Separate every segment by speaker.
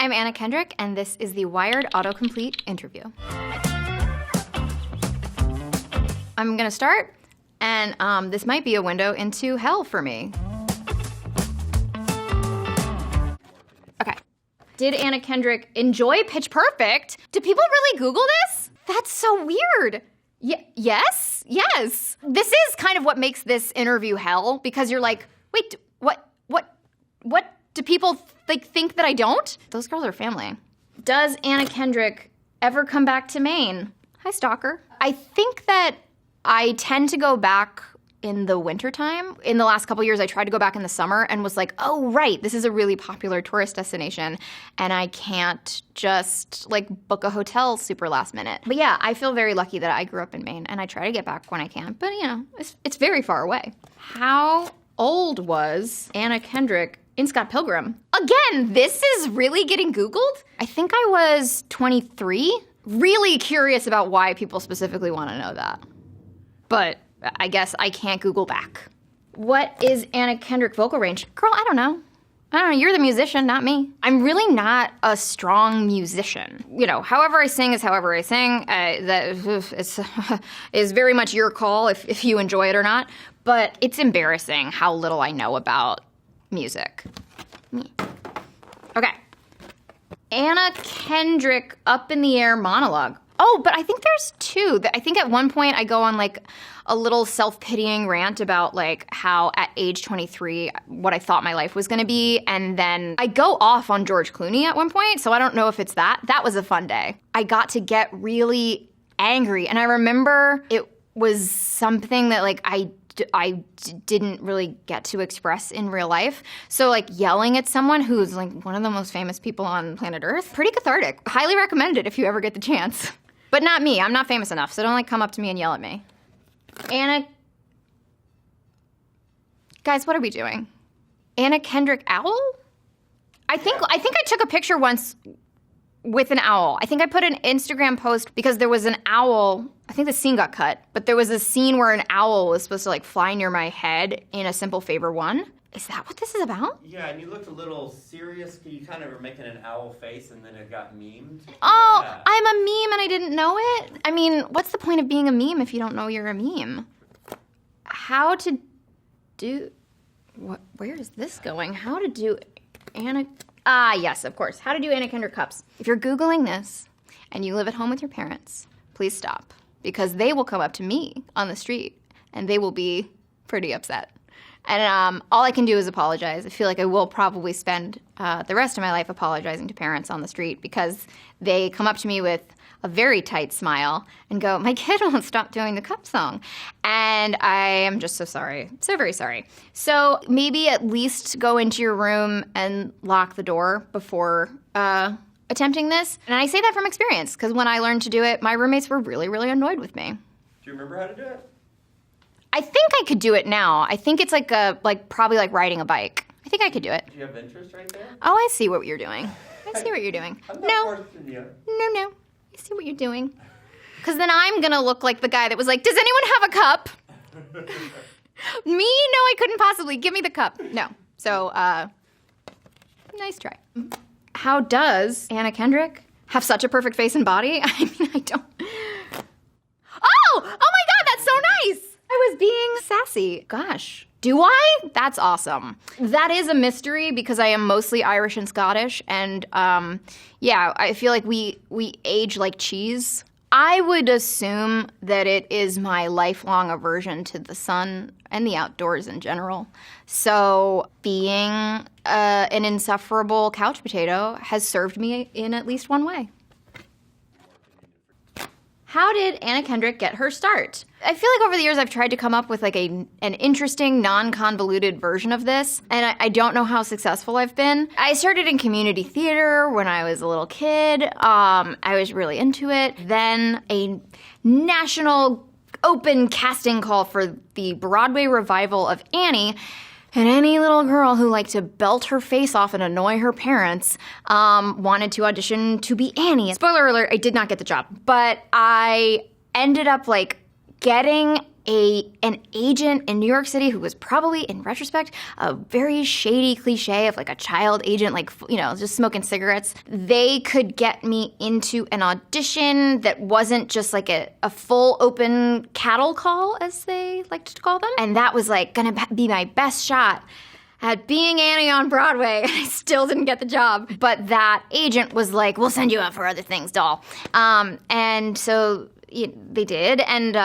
Speaker 1: I'm Anna Kendrick, and this is the Wired Autocomplete interview. I'm gonna start, and this might be a window into hell for me. Okay. Did Anna Kendrick enjoy Pitch Perfect? Do people really Google this? That's so weird. Yes. This is kind of what makes this interview hell, because you're like, wait, what? Do people think that I don't? Those girls are family. Does Anna Kendrick ever come back to Maine? Hi, stalker. I think that I tend to go back in the wintertime. In the last couple years, I tried to go back in the summer and was like, oh, right, this is a really popular tourist destination, and I can't just book a hotel super last minute. But yeah, I feel very lucky that I grew up in Maine, and I try to get back when I can, but it's very far away. How old was Anna Kendrick in Scott Pilgrim? Again, this is really getting Googled. I think I was 23. Really curious about why people specifically want to know that. But I guess I can't Google back. What is Anna Kendrick vocal range? Girl, I don't know. You're the musician, not me. I'm really not a strong musician. However I sing is however I sing. That is very much your call if you enjoy it or not. But it's embarrassing how little I know about music. Okay. Anna Kendrick Up in the Air monologue. Oh, but I think there's two. I think at one point I go on a little self-pitying rant about how at age 23 what I thought my life was gonna be, and then I go off on George Clooney at one point, so I don't know if it's that. That was a fun day. I got to get really angry, and I remember it was something that I didn't really get to express in real life. So yelling at someone who's one of the most famous people on planet Earth, pretty cathartic. Highly recommend it if you ever get the chance. But not me, I'm not famous enough, so don't come up to me and yell at me. Anna, guys, what are we doing? Anna Kendrick owl? I think I took a picture once with an owl. I think I put an Instagram post because there was an owl. I think the scene got cut, but there was a scene where an owl was supposed to fly near my head in A Simple Favor 1. Is that what this is about?
Speaker 2: Yeah, and you looked a little serious. You kind of were making an owl face, and then it got memed.
Speaker 1: Oh,
Speaker 2: yeah.
Speaker 1: I'm a meme and I didn't know it? I mean, what's the point of being a meme if you don't know you're a meme? How to do... Where is this going? How to do Anna... Ah, yes, of course. How to do Anna Kendrick cups. If you're Googling this and you live at home with your parents, please stop, because they will come up to me on the street and they will be pretty upset. And all I can do is apologize. I feel like I will probably spend the rest of my life apologizing to parents on the street, because they come up to me with a very tight smile and go, my kid won't stop doing the cup song. And I am just so sorry. So very sorry. So maybe at least go into your room and lock the door before attempting this. And I say that from experience, because when I learned to do it, my roommates were really, really annoyed with me.
Speaker 2: Do you remember how to do it?
Speaker 1: I think I could do it now. I think it's probably like riding a bike. I think I could do it.
Speaker 2: Do you have interest right there?
Speaker 1: Oh, I see what you're doing. I see what you're doing.
Speaker 2: I'm not forcing you.
Speaker 1: No. I see what you're doing. Because then I'm going to look like the guy that was like, does anyone have a cup? Me? No, I couldn't possibly. Give me the cup. No. So, nice try. How does Anna Kendrick have such a perfect face and body? I mean, I don't... Oh my God, that's so nice! I was being sassy. Gosh. Do I? That's awesome. That is a mystery, because I am mostly Irish and Scottish, and yeah, I feel like we age like cheese. I would assume that it is my lifelong aversion to the sun and the outdoors in general. So being an insufferable couch potato has served me in at least one way. How did Anna Kendrick get her start? I feel like over the years I've tried to come up with an interesting, non-convoluted version of this, and I don't know how successful I've been. I started in community theater when I was a little kid. I was really into it. Then a national open casting call for the Broadway revival of Annie. And any little girl who liked to belt her face off and annoy her parents wanted to audition to be Annie. Spoiler alert, I did not get the job. But I ended up getting an agent in New York City who was probably, in retrospect, a very shady cliche of like a child agent, like, you know, just smoking cigarettes. They could get me into an audition that wasn't just like a full open cattle call, as they liked to call them. And that was like gonna be my best shot at being Annie on Broadway. I still didn't get the job. But that agent was like, we'll send you out for other things, doll. And so they did, and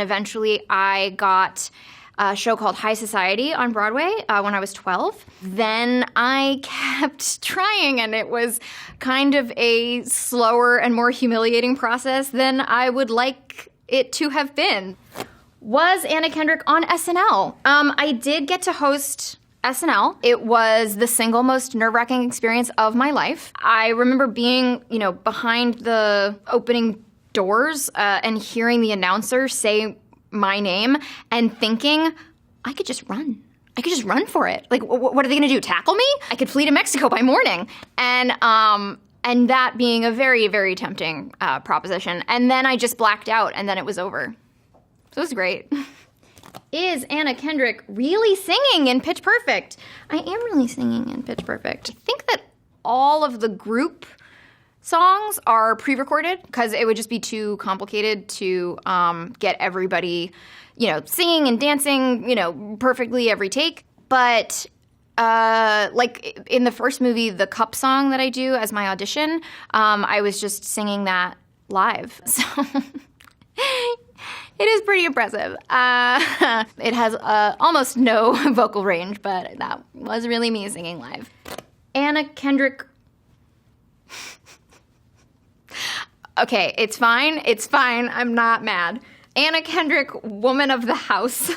Speaker 1: eventually I got a show called High Society on Broadway when I was 12. Then I kept trying, and it was kind of a slower and more humiliating process than I would like it to have been. Was Anna Kendrick on SNL? I did get to host SNL. It was the single most nerve-wracking experience of my life. I remember being, you know, behind the opening doors and hearing the announcer say my name and thinking, I could just run. I could just run for it. Like, what are they going to do, tackle me? I could flee to Mexico by morning. And that being a very, very tempting proposition. And then I just blacked out, and then it was over. So it was great. Is Anna Kendrick really singing in Pitch Perfect? I am really singing in Pitch Perfect. I think that all of the group songs are pre-recorded because it would just be too complicated to get everybody, you know, singing and dancing, you know, perfectly every take. But like in the first movie, the Cup song that I do as my audition, I was just singing that live. So it is pretty impressive. It has almost no vocal range, but that was really me singing live. Anna Kendrick. Okay, it's fine. It's fine. I'm not mad. Anna Kendrick, woman of the house.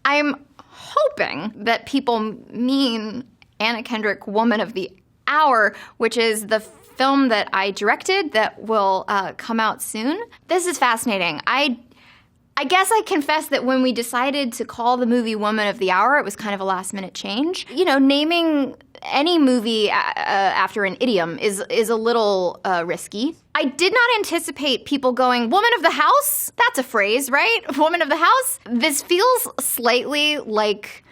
Speaker 1: I'm hoping that people mean Anna Kendrick, woman of the hour, which is the film that I directed that will come out soon. This is fascinating. I guess I confess that when we decided to call the movie Woman of the Hour, it was kind of a last-minute change. You know, naming any movie after an idiom is a little risky. I did not anticipate people going, woman of the house? That's a phrase, right? Woman of the house? This feels slightly like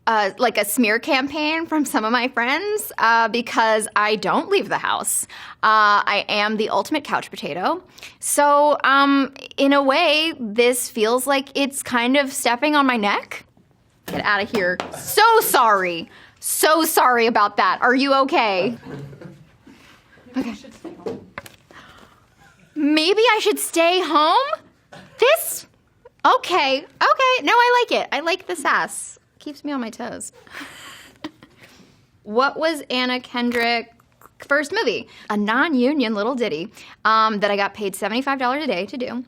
Speaker 1: a smear campaign from some of my friends because I don't leave the house. I am the ultimate couch potato. So in a way, this feels like it's kind of stepping on my neck. Get out of here. So sorry. So sorry about that. Are you okay? Okay. Maybe I should stay home? This? Okay. Okay. No, I like it. I like the sass. Keeps me on my toes. What was Anna Kendrick's first movie? A non-union little ditty that I got paid $75 a day to do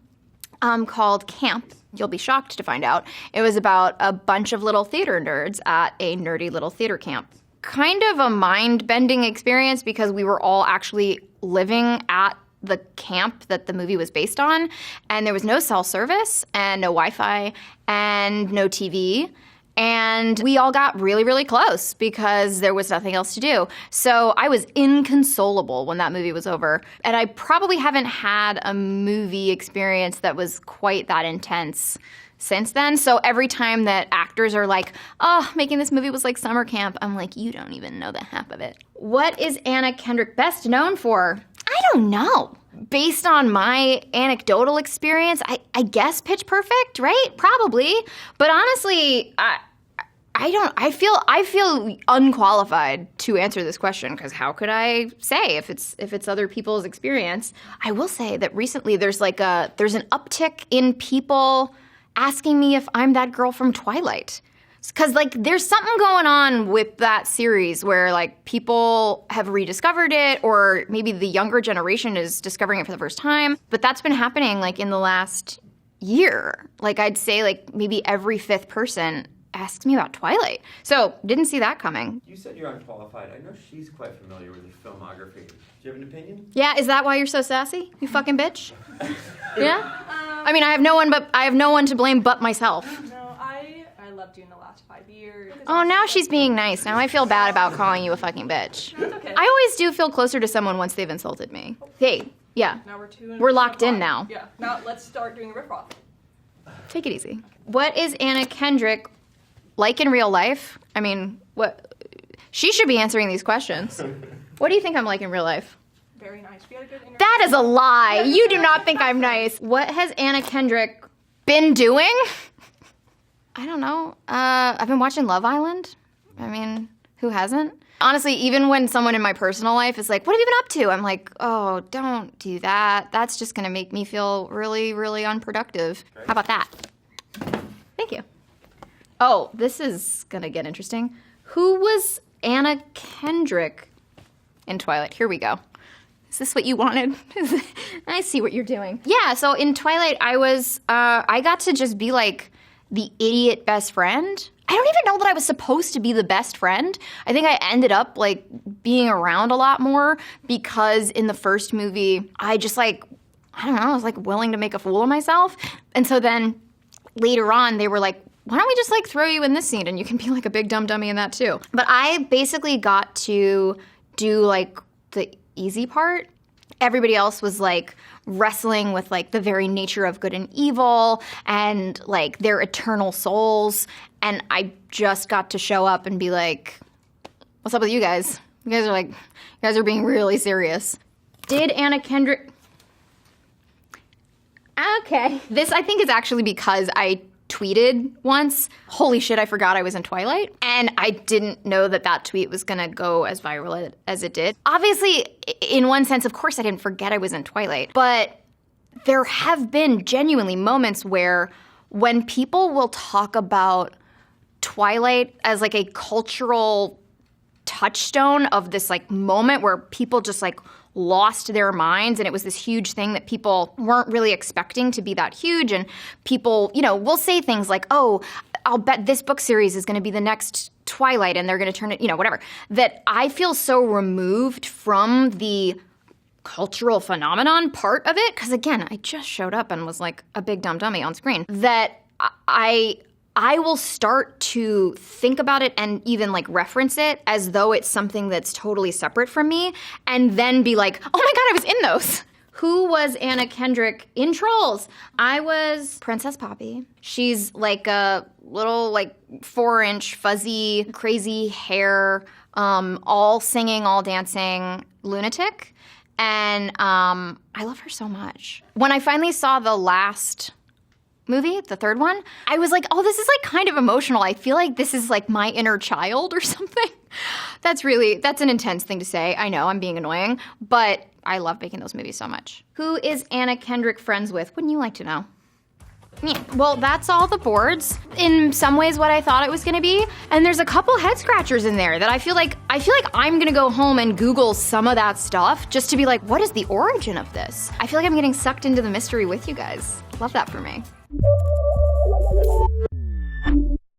Speaker 1: called Camp. You'll be shocked to find out. It was about a bunch of little theater nerds at a nerdy little theater camp. Kind of a mind-bending experience because we were all actually living at the camp that the movie was based on, and there was no cell service and no Wi-Fi and no TV. And we all got really, really close because there was nothing else to do. So I was inconsolable when that movie was over. And I probably haven't had a movie experience that was quite that intense since then. So every time that actors are like, oh, making this movie was like summer camp, I'm like, you don't even know the half of it. What is Anna Kendrick best known for? I don't know. Based on my anecdotal experience, I guess Pitch Perfect, right? Probably. But honestly, I feel unqualified to answer this question because how could I say if it's other people's experience? I will say that recently there's an uptick in people asking me if I'm that girl from Twilight. Because, like, there's something going on with that series where, like, people have rediscovered it or maybe the younger generation is discovering it for the first time. But that's been happening, like, in the last year. Like, I'd say, like, maybe every fifth person asks me about Twilight. So, didn't see that coming.
Speaker 2: You said you're unqualified. I know she's quite familiar with the filmography. Do you have an opinion?
Speaker 1: Yeah, is that why you're so sassy? You fucking bitch? Yeah? I mean, I have no one to blame but myself.
Speaker 3: No, I loved you in the last 5 years.
Speaker 1: Oh, now she's being nice. Now I feel bad about calling you a fucking bitch.
Speaker 3: That's okay.
Speaker 1: I always do feel closer to someone once they've insulted me. Hey, yeah.
Speaker 3: Now
Speaker 1: We're locked in now.
Speaker 3: Yeah. Now let's start doing the riff off.
Speaker 1: Take it easy. What is Anna Kendrick like in real life? I mean, what? She should be answering these questions. What do you think I'm like in real life?
Speaker 3: Very nice. We had a good interview.
Speaker 1: That is a lie. You do not think I'm nice. What has Anna Kendrick been doing? I don't know. I've been watching Love Island. I mean, who hasn't? Honestly, even when someone in my personal life is like, what have you been up to? I'm like, oh, don't do that. That's just going to make me feel really, really unproductive. Great. How about that? Thank you. Oh, this is going to get interesting. Who was Anna Kendrick in Twilight? Here we go. Is this what you wanted? I see what you're doing. Yeah, so in Twilight, I got to just be like the idiot best friend. I don't even know that I was supposed to be the best friend. I think I ended up like being around a lot more because in the first movie, I just like, I don't know, I was like willing to make a fool of myself. And so then later on, they were like, why don't we just like throw you in this scene and you can be like a big dumb dummy in that too. But I basically got to do like the easy part. Everybody else was like wrestling with like the very nature of good and evil and like their eternal souls. And I just got to show up and be like, what's up with you guys? You guys are being really serious. Did Anna Kendrick... Okay. This I think is actually because I tweeted once, holy shit, I forgot I was in Twilight. And I didn't know that that tweet was gonna go as viral as it did. Obviously, in one sense, of course I didn't forget I was in Twilight. But there have been genuinely moments where when people will talk about Twilight as like a cultural touchstone of this like moment where people just like lost their minds and it was this huge thing that people weren't really expecting to be that huge, and people, you know, will say things like, oh, I'll bet this book series is going to be the next Twilight and they're going to turn it, you know, whatever, that I feel so removed from the cultural phenomenon part of it, because again, I just showed up and was like a big dumb dummy on screen, that I will start to think about it and even like reference it as though it's something that's totally separate from me, and then be like, oh my God, I was in those. Who was Anna Kendrick in Trolls? I was Princess Poppy. She's like a little like 4-inch fuzzy, crazy hair, all singing, all dancing lunatic. And I love her so much. When I finally saw the last movie, the third one, I was like, oh, this is like kind of emotional. I feel like this is like my inner child or something. That's an intense thing to say. I know, I'm being annoying, but I love making those movies so much. Who is Anna Kendrick friends with? Wouldn't you like to know? Yeah. Well, that's all the boards. In some ways what I thought it was gonna be. And there's a couple head scratchers in there that I feel like I'm gonna go home and Google some of that stuff just to be like, what is the origin of this? I feel like I'm getting sucked into the mystery with you guys. Love that for me.